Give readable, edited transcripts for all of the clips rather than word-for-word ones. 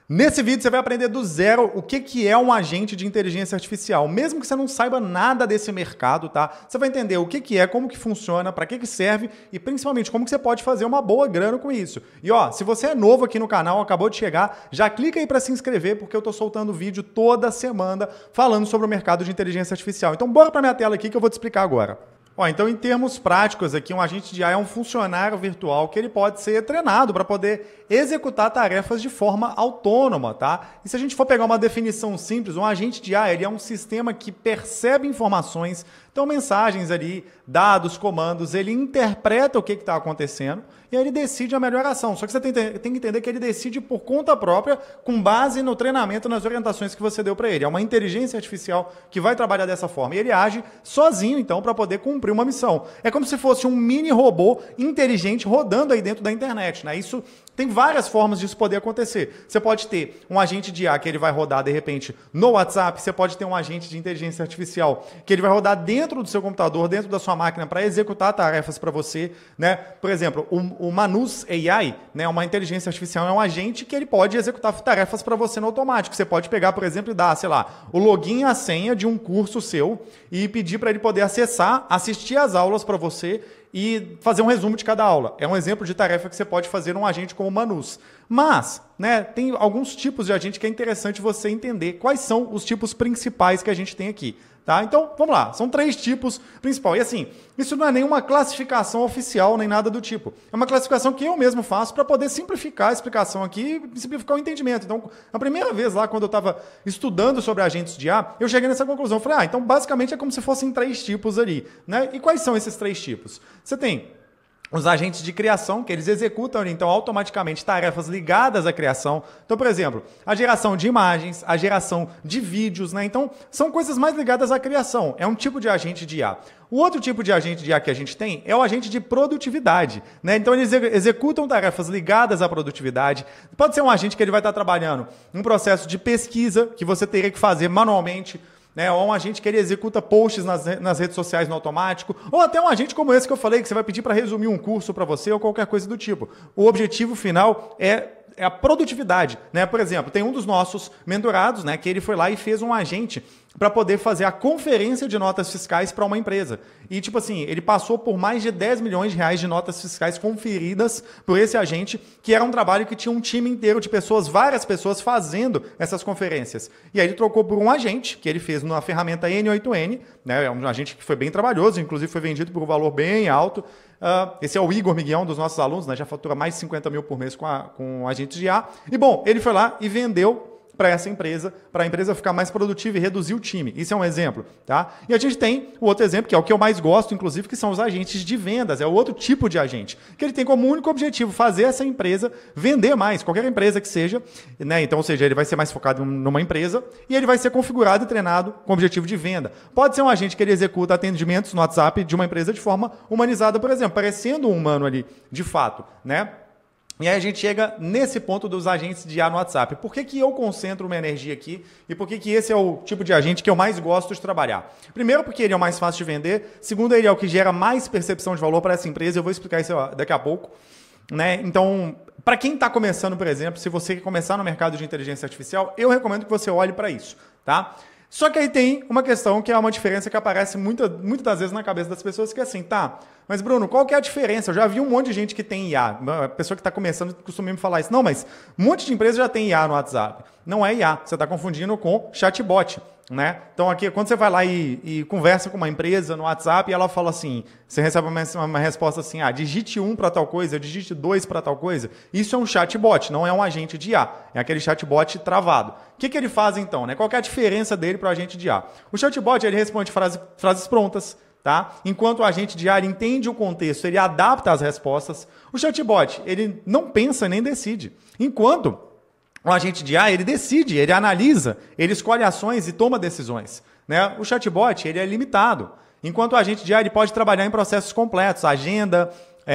Nesse vídeo você vai aprender do zero o que é um agente de inteligência artificial. Mesmo que você não saiba nada desse mercado, tá? Você vai entender o que é, como que funciona, para que serve e principalmente como que você pode fazer uma boa grana com isso. E ó, se você é novo aqui no canal, acabou de chegar, já clica aí para se inscrever porque eu tô soltando vídeo toda semana falando sobre o mercado de inteligência artificial. Então bora para minha tela aqui que eu vou te explicar agora. Ó, então, em termos práticos aqui, um agente de IA é um funcionário virtual que ele pode ser treinado para poder executar tarefas de forma autônoma, tá? E se a gente for pegar uma definição simples, um agente de IA ele é um sistema que percebe informações, então mensagens ali, dados, comandos, ele interpreta o que está acontecendo e aí ele decide a melhor ação. Só que você tem que entender que ele decide por conta própria, com base no treinamento, nas orientações que você deu para ele. É uma inteligência artificial que vai trabalhar dessa forma. E ele age sozinho, então, para poder cumprir uma missão. É como se fosse um mini robô inteligente rodando aí dentro da internet, né? Isso tem várias formas disso poder acontecer. Você pode ter um agente de IA que ele vai rodar, de repente, no WhatsApp. Você pode ter um agente de inteligência artificial que ele vai rodar dentro do seu computador, dentro da sua máquina, para executar tarefas para você, né? Por exemplo, o Manus AI, né, uma inteligência artificial, é um agente que ele pode executar tarefas para você no automático. Você pode pegar, por exemplo, e dar, sei lá, o login e a senha de um curso seu e pedir para ele poder acessar, assistir às aulas para você e fazer um resumo de cada aula. É um exemplo de tarefa que você pode fazer num agente como o Manus. Mas, né, tem alguns tipos de agente que é interessante você entender quais são os tipos principais que a gente tem aqui. Tá? Então, vamos lá. São 3 tipos principais. E assim, isso não é nenhuma classificação oficial nem nada do tipo. É uma classificação que eu mesmo faço para poder simplificar a explicação aqui e simplificar o entendimento. Então, a primeira vez lá, quando eu estava estudando sobre agentes de IA, eu cheguei nessa conclusão. Falei, então basicamente é como se fossem 3 tipos ali. Né? E quais são esses 3 tipos? Você tem os agentes de criação, que eles executam, então, automaticamente tarefas ligadas à criação. Então, por exemplo, a geração de imagens, a geração de vídeos, né? Então, são coisas mais ligadas à criação. É um tipo de agente de IA. O outro tipo de agente de IA que a gente tem é o agente de produtividade, né? Então, eles executam tarefas ligadas à produtividade. Pode ser um agente que ele vai estar trabalhando um processo de pesquisa que você teria que fazer manualmente, né? Ou um agente que ele executa posts nas redes sociais no automático, ou até um agente como esse que eu falei, que você vai pedir para resumir um curso para você ou qualquer coisa do tipo. O objetivo final é a produtividade, né? Por exemplo, tem um dos nossos mentorados, né, que ele foi lá e fez um agente para poder fazer a conferência de notas fiscais para uma empresa. E, tipo assim, ele passou por mais de 10 milhões de reais de notas fiscais conferidas por esse agente, que era um trabalho que tinha um time inteiro de pessoas, várias pessoas fazendo essas conferências. E aí ele trocou por um agente, que ele fez na ferramenta N8N, né? É um agente que foi bem trabalhoso, inclusive foi vendido por um valor bem alto. Esse é o Igor Miguel, um dos nossos alunos, né? Já fatura mais de 50 mil por mês com agentes de IA. E, bom, ele foi lá e vendeu para essa empresa, para a empresa ficar mais produtiva e reduzir o time. Isso é um exemplo, tá? E a gente tem o outro exemplo, que é o que eu mais gosto, inclusive, que são os agentes de vendas. É o outro tipo de agente, que ele tem como único objetivo fazer essa empresa vender mais, qualquer empresa que seja, né? Então, ou seja, ele vai ser mais focado numa empresa e ele vai ser configurado e treinado com objetivo de venda. Pode ser um agente que ele executa atendimentos no WhatsApp de uma empresa de forma humanizada, por exemplo, parecendo um humano ali, de fato, né? E aí a gente chega nesse ponto dos agentes de IA no WhatsApp. Por que eu concentro minha energia aqui e por que esse é o tipo de agente que eu mais gosto de trabalhar? Primeiro, porque ele é o mais fácil de vender. Segundo, ele é o que gera mais percepção de valor para essa empresa. Eu vou explicar isso daqui a pouco, né? Então, para quem está começando, por exemplo, se você quer começar no mercado de inteligência artificial, eu recomendo que você olhe para isso, tá? Só que aí tem uma questão que é uma diferença que aparece muitas das vezes na cabeça das pessoas, que é assim, tá, mas Bruno, qual que é a diferença? Eu já vi um monte de gente que tem IA, a pessoa que está começando costuma me falar isso. Não, mas um monte de empresas já tem IA no WhatsApp. Não é IA, você está confundindo com chatbot, né? Então aqui, quando você vai lá e conversa com uma empresa no WhatsApp e ela fala assim, você recebe uma resposta assim, digite 1 para tal coisa, digite 2 para tal coisa. Isso é um chatbot, não é um agente de IA. É aquele chatbot travado. O que ele faz então, né? Qual que é a diferença dele para o agente de IA? O chatbot, ele responde frases prontas, tá? Enquanto o agente de IA, ele entende o contexto, ele adapta as respostas. O chatbot, ele não pensa nem decide. Enquanto o agente de IA, ele decide, ele analisa, ele escolhe ações e toma decisões, né? O chatbot, ele é limitado. Enquanto o agente de IA, ele pode trabalhar em processos completos, agenda,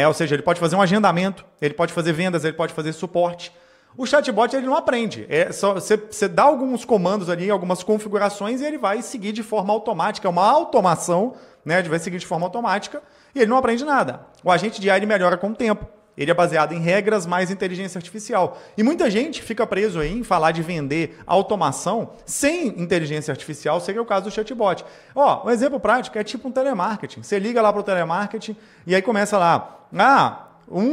ou seja, ele pode fazer um agendamento, ele pode fazer vendas, ele pode fazer suporte. O chatbot, ele não aprende. Você dá alguns comandos ali, algumas configurações e ele vai seguir de forma automática. É uma automação, né? Ele vai seguir de forma automática e ele não aprende nada. O agente de IA, ele melhora com o tempo. Ele é baseado em regras mais inteligência artificial. E muita gente fica preso aí em falar de vender automação sem inteligência artificial, seria o caso do chatbot. Ó, um exemplo prático é tipo um telemarketing. Você liga lá para o telemarketing e aí começa lá,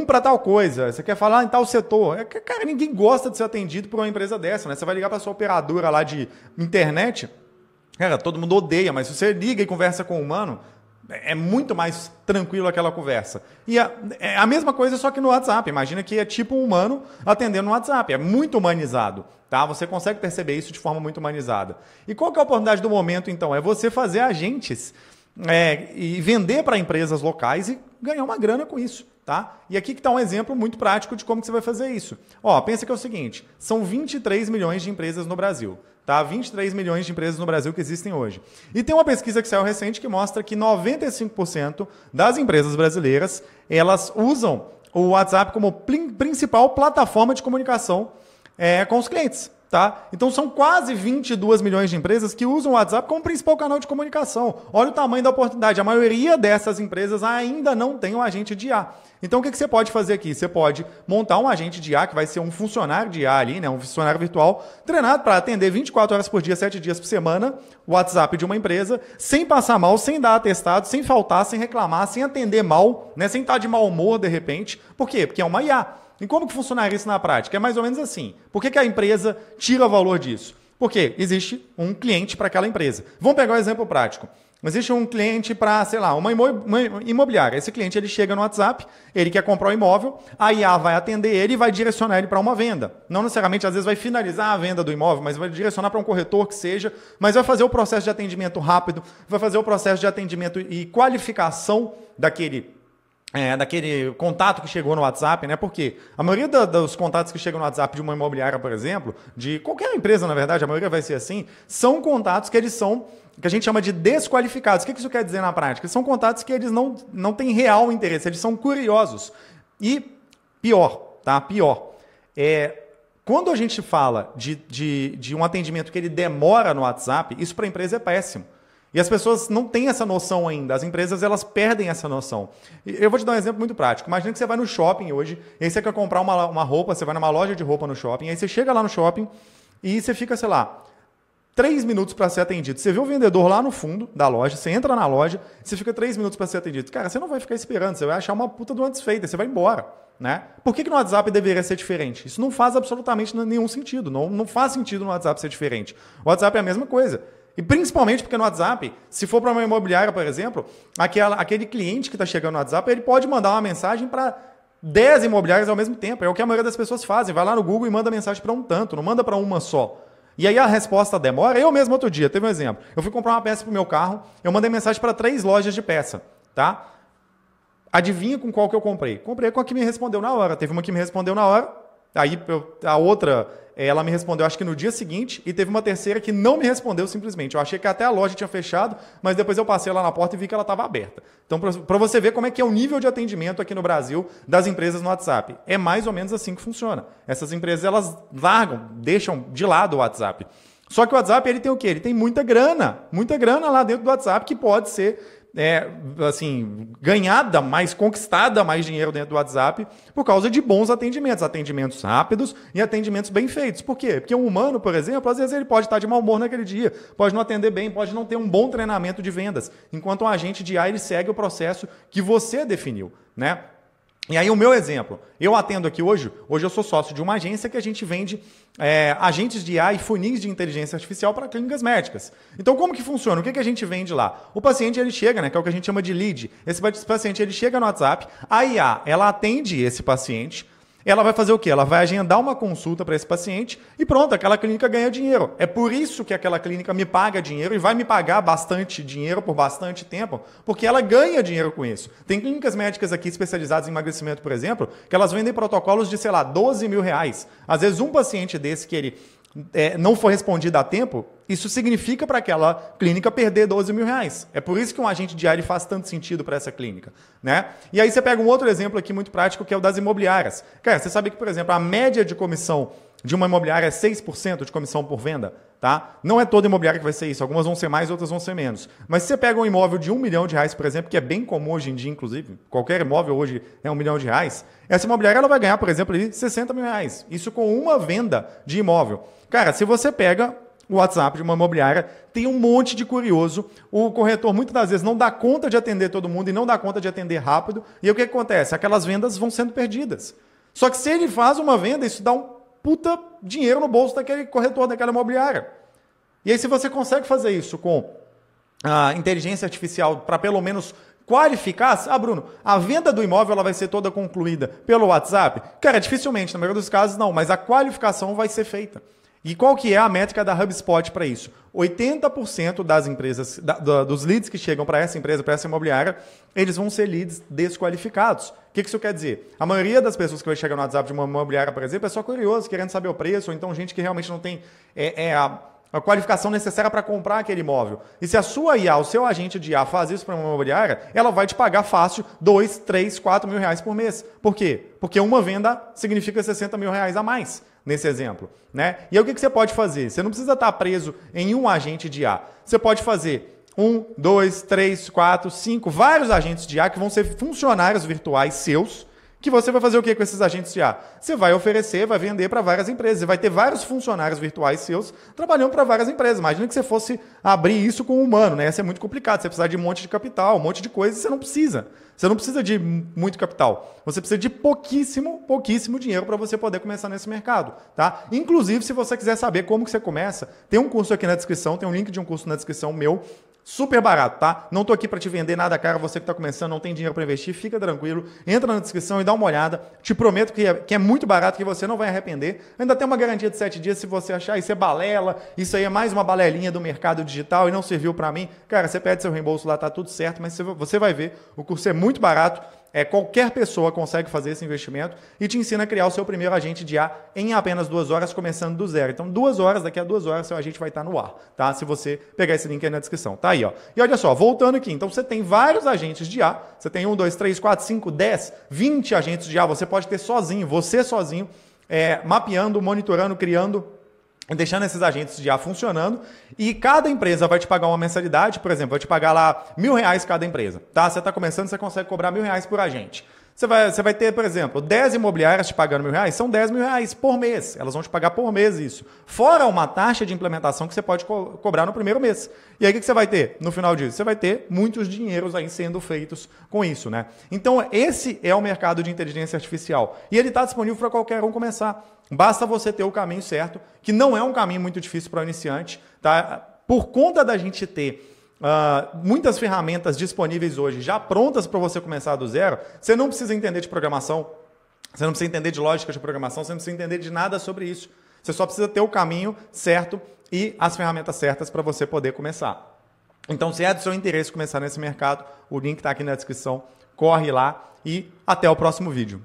para tal coisa, você quer falar em tal setor. Cara, ninguém gosta de ser atendido por uma empresa dessa, né? Você vai ligar para sua operadora lá de internet, cara, todo mundo odeia, mas se você liga e conversa com um humano, é muito mais tranquilo aquela conversa. E é a mesma coisa, só que no WhatsApp. Imagina que é tipo um humano atendendo no WhatsApp. É muito humanizado. Tá? Você consegue perceber isso de forma muito humanizada. E qual que é a oportunidade do momento, então? É você fazer agentes e vender para empresas locais e ganhar uma grana com isso. Tá? E aqui que está um exemplo muito prático de como que você vai fazer isso. Ó, pensa que é o seguinte, são 23 milhões de empresas no Brasil. Tá? 23 milhões de empresas no Brasil que existem hoje. E tem uma pesquisa que saiu recente que mostra que 95% das empresas brasileiras, elas usam o WhatsApp como principal plataforma de comunicação com os clientes. Tá? Então são quase 22 milhões de empresas que usam o WhatsApp como principal canal de comunicação. Olha o tamanho da oportunidade. A maioria dessas empresas ainda não tem um agente de IA. Então o que você pode fazer aqui? Você pode montar um agente de IA, que vai ser um funcionário de IA ali, né? Um funcionário virtual, treinado para atender 24 horas por dia, 7 dias por semana, o WhatsApp de uma empresa, sem passar mal, sem dar atestado, sem faltar, sem reclamar, sem atender mal, né? Sem estar de mau humor de repente. Por quê? Porque é uma IA. E como que funcionaria isso na prática? É mais ou menos assim. Por que a empresa tira valor disso? Porque existe um cliente para aquela empresa. Vamos pegar um exemplo prático. Existe um cliente para, sei lá, uma imobiliária. Esse cliente ele chega no WhatsApp, ele quer comprar um imóvel, a IA vai atender ele e vai direcionar ele para uma venda. Não necessariamente, às vezes, vai finalizar a venda do imóvel, mas vai direcionar para um corretor que seja, mas vai fazer o processo de atendimento rápido, vai fazer o processo de atendimento e qualificação daquele contato que chegou no WhatsApp, né? Porque a maioria dos contatos que chegam no WhatsApp de uma imobiliária, por exemplo, de qualquer empresa, na verdade, a maioria vai ser assim, são contatos que eles são, que a gente chama de desqualificados. O que isso quer dizer na prática? São contatos que eles não têm real interesse, eles são curiosos. E pior, tá? Pior. Quando a gente fala de um atendimento que ele demora no WhatsApp, isso para a empresa é péssimo. E as pessoas não têm essa noção ainda. As empresas, elas perdem essa noção. Eu vou te dar um exemplo muito prático. Imagina que você vai no shopping hoje, e aí você quer comprar uma roupa, você vai numa loja de roupa no shopping, aí você chega lá no shopping e você fica, sei lá, 3 minutos para ser atendido. Você vê o vendedor lá no fundo da loja, você entra na loja, você fica 3 minutos para ser atendido. Cara, você não vai ficar esperando, você vai achar uma puta de uma desfeita, você vai embora. Né? Por que no WhatsApp deveria ser diferente? Isso não faz absolutamente nenhum sentido. Não faz sentido no WhatsApp ser diferente. O WhatsApp é a mesma coisa. E principalmente porque no WhatsApp, se for para uma imobiliária, por exemplo, aquele cliente que está chegando no WhatsApp, ele pode mandar uma mensagem para 10 imobiliárias ao mesmo tempo. É o que a maioria das pessoas fazem. Vai lá no Google e manda mensagem para um tanto, não manda para uma só. E aí a resposta demora. Eu mesmo outro dia, teve um exemplo. Eu fui comprar uma peça para o meu carro, eu mandei mensagem para 3 lojas de peça. Tá? Adivinha com qual que eu comprei? Comprei com a que me respondeu na hora. Teve uma que me respondeu na hora, aí a outra... ela me respondeu, acho que no dia seguinte, e teve uma terceira que não me respondeu simplesmente. Eu achei que até a loja tinha fechado, mas depois eu passei lá na porta e vi que ela estava aberta. Então, para você ver como é que é o nível de atendimento aqui no Brasil das empresas no WhatsApp. É mais ou menos assim que funciona. Essas empresas, elas deixam de lado o WhatsApp. Só que o WhatsApp, ele tem o quê? Ele tem muita grana lá dentro do WhatsApp que pode ser... ganhada mais, conquistada mais dinheiro dentro do WhatsApp por causa de bons atendimentos rápidos e atendimentos bem feitos. Por quê? Porque um humano, por exemplo, às vezes ele pode estar de mau humor naquele dia, pode não atender bem, pode não ter um bom treinamento de vendas, enquanto um agente de IA ele segue o processo que você definiu, né? E aí o meu exemplo, eu atendo aqui hoje eu sou sócio de uma agência que a gente vende agentes de IA e funis de inteligência artificial para clínicas médicas. Então como que funciona? O que a gente vende lá? O paciente ele chega, né, que é o que a gente chama de lead. Esse paciente ele chega no WhatsApp, a IA ela atende esse paciente, ela vai fazer o quê? Ela vai agendar uma consulta para esse paciente e pronto, aquela clínica ganha dinheiro. É por isso que aquela clínica me paga dinheiro e vai me pagar bastante dinheiro por bastante tempo, porque ela ganha dinheiro com isso. Tem clínicas médicas aqui especializadas em emagrecimento, por exemplo, que elas vendem protocolos de, sei lá, 12 mil reais. Às vezes um paciente desse que ele não for respondido a tempo, isso significa para aquela clínica perder 12 mil reais. É por isso que um agente de IA faz tanto sentido para essa clínica. Né? E aí você pega um outro exemplo aqui muito prático, que é o das imobiliárias. Cara, você sabe que, por exemplo, a média de comissão de uma imobiliária é 6% de comissão por venda, tá? Não é toda imobiliária que vai ser isso. Algumas vão ser mais, outras vão ser menos. Mas se você pega um imóvel de R$1 milhão, por exemplo, que é bem comum hoje em dia, inclusive, qualquer imóvel hoje é R$1 milhão, essa imobiliária ela vai ganhar, por exemplo, ali, R$60 mil. Isso com uma venda de imóvel. Cara, se você pega o WhatsApp de uma imobiliária, tem um monte de curioso. O corretor muitas das vezes não dá conta de atender todo mundo e não dá conta de atender rápido. E aí, o que acontece? Aquelas vendas vão sendo perdidas. Só que se ele faz uma venda, isso dá um puta dinheiro no bolso daquele corretor, daquela imobiliária. E aí, se você consegue fazer isso com a inteligência artificial para pelo menos qualificar, Bruno, a venda do imóvel ela vai ser toda concluída pelo WhatsApp? Cara, dificilmente, na maioria dos casos não, mas a qualificação vai ser feita. E qual que é a métrica da HubSpot para isso? 80% das empresas, dos leads que chegam para essa empresa, para essa imobiliária, eles vão ser leads desqualificados. O que isso quer dizer? A maioria das pessoas que vai chegar no WhatsApp de uma imobiliária, por exemplo, é só curioso, querendo saber o preço, ou então gente que realmente não tem a qualificação necessária para comprar aquele imóvel. E se a sua IA, o seu agente de IA faz isso para uma imobiliária, ela vai te pagar fácil 2, 3, 4 mil reais por mês. Por quê? Porque uma venda significa 60 mil reais a mais. Nesse exemplo, né? E aí o que você pode fazer? Você não precisa estar preso em um agente de IA. Você pode fazer 1, 2, 3, 4, 5, vários agentes de IA que vão ser funcionários virtuais seus, que você vai fazer o que com esses agentes de IA? Você vai oferecer, vai vender para várias empresas. Você vai ter vários funcionários virtuais seus trabalhando para várias empresas. Imagina que você fosse abrir isso com um humano, né? Ia ser muito complicado. Você precisa de um monte de capital, um monte de coisa e você não precisa. Você não precisa de muito capital. Você precisa de pouquíssimo dinheiro para você poder começar nesse mercado, tá? Inclusive, se você quiser saber como que você começa, tem um curso aqui na descrição, tem um link de um curso na descrição meu, super barato, tá? Não tô aqui para te vender nada caro, você que está começando, não tem dinheiro para investir, fica tranquilo, entra na descrição e dá uma olhada. Te prometo que é muito barato, que você não vai arrepender. Ainda tem uma garantia de 7 dias, se você achar isso é balela, isso aí é mais uma balelinha do mercado digital e não serviu para mim, cara, você pede seu reembolso lá, tá tudo certo, mas você vai ver, o curso é muito barato. Qualquer pessoa consegue fazer esse investimento e te ensina a criar o seu primeiro agente de IA em apenas 2 horas, começando do zero. Então, daqui a 2 horas, seu agente vai estar no ar, tá? Se você pegar esse link aí na descrição. Tá aí, ó. E olha só, voltando aqui. Então, você tem vários agentes de IA. Você tem 1, 2, 3, 4, 5, 10, 20 agentes de IA. Você pode ter sozinho, mapeando, monitorando, criando, deixando esses agentes de IA funcionando, e cada empresa vai te pagar uma mensalidade, por exemplo, vai te pagar lá R$1.000 cada empresa, tá? Você está começando, você consegue cobrar R$1.000 por agente. Você vai ter, por exemplo, 10 imobiliárias te pagando R$1.000, são R$10 mil por mês. Elas vão te pagar por mês isso. Fora uma taxa de implementação que você pode cobrar no primeiro mês. E aí o que você vai ter no final disso? Você vai ter muitos dinheiros aí sendo feitos com isso, né? Então esse é o mercado de inteligência artificial. E ele está disponível para qualquer um começar. Basta você ter o caminho certo, que não é um caminho muito difícil para o iniciante, tá? Por conta da gente ter muitas ferramentas disponíveis hoje, já prontas para você começar do zero, você não precisa entender de programação, você não precisa entender de lógica de programação, você não precisa entender de nada sobre isso. Você só precisa ter o caminho certo e as ferramentas certas para você poder começar. Então, se é do seu interesse começar nesse mercado, o link está aqui na descrição, corre lá e até o próximo vídeo.